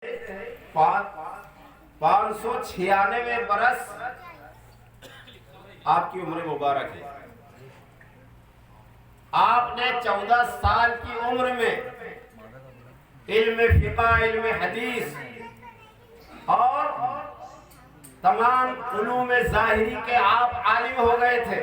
596 बरस आपकी उम्र मुबारक है। आपने 14 साल की उम्र में इल्म फिक़ह, इल्म हदीस और तमाम उलूम ज़ाहिरी के आप आलिम हो गए थे।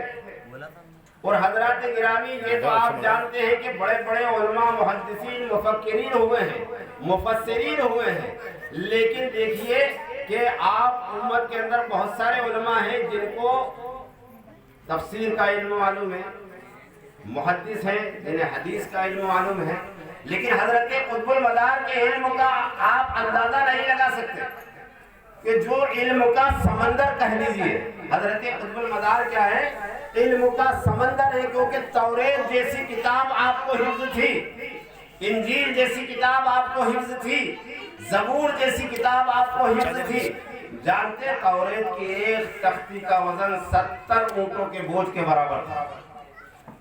और हज़रात गिरामी, ये तो आप जानते हैं कि बड़े बड़े उलमा, मुहद्दिसीन, मुफक्किरीन हुए हैं, मुफस्सिरीन हुए हैं। लेकिन देखिए कि आप उम्मत के अंदर बहुत सारे उलमा हैं जिनको तफसीर का इल्म मालूम है, मुहद्दिस हैं जिन्हें हदीस का इल्म मालूम है, लेकिन हजरत कुतुबुल मदार के इल्म का आप अंदाजा नहीं लगा सकते कि जो इल्म का समंदर कह लीजिए। हजरत कुतुबुल मदार क्या है? इल्म का समंदर है, क्योंकि तौरेत जैसी किताब आपको हिफ्ज़ थी, इंजील जैसी किताब आपको हिफ्ज़ थी, ज़बूर जैसी किताब आपको हिफ्ज़ थी। जानते तौरेत की एक तख्ती का वजन 70 ऊंटों के बोझ के बराबर था।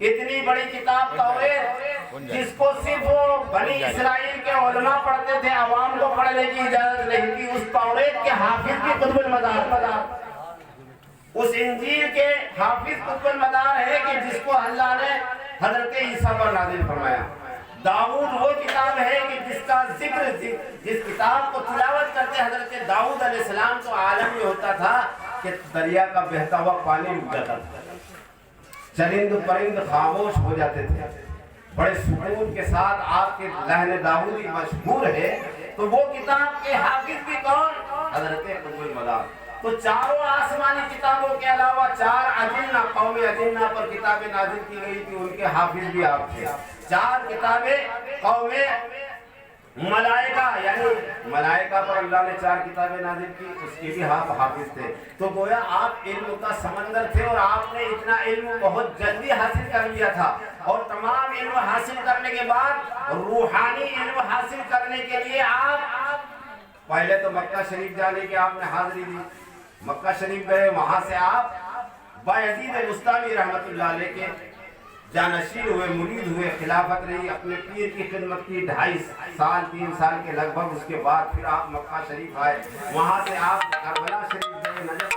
इतनी बड़ी किताब तौरेत, जिसको सिर्फ वो बनी इस्राइल के उलमा पढ़ते थे, अवाम को पढ़ने की इजाजत नहीं थी। उस तौरेत के हाफिज भी कुतुबुल मदार, उस इंजील के हाफिज कुतुबुल मदार है कि जिसको अल्लाह ने हजरत ईसा पर नाज़िल फरमाया। दाऊद वो किताब है कि जिसका जिक्र, जिस किताब को तिलावत करते हजरत दाऊद अलैहिस्सलाम, तो आलम ये होता था कि दरिया का बहता हुआ पानी रुक जाता था, चरिंद परिंद खामोश हो जाते थे। बड़े सुकून के साथ आपके लहन दाऊदी मशहूर है। तो वो किताब के हाफिज भी कौन? हजरत कुतुबुल मदार। तो चारों आसमानी किताबों के अलावा 4 अजिन्ना, कौम अजिन्ना पर किताबें नाजिल की गई थी, उनके हाफिज भी आप थे। 4 किताबें कौम मलाइका, यानी मलाइका पर अल्लाह ने 4 किताबें नाजिल की, उसके भी हाफिज थे। तो गोया आप इल्म का समंदर थे और आपने इतना इल्म बहुत जल्दी हासिल कर लिया था। और तमाम इल्म हासिल करने के बाद रूहानी इल्म हासिल करने के लिए आप पहले तो मक्का शरीफ जाने की आपने हाजिरी दी, मक्का शरीफ गए, वहां से आप बायजीद बुस्तामी रहमतुल्लाह अलैह के जानशीन हुए, मुरीद हुए, खिलाफत रही, अपने पीर की खिदमत की 2.5 साल 3 साल के लगभग। उसके बाद फिर आप मक्का शरीफ आए, वहां से आप करबला शरीफ गए, नजफ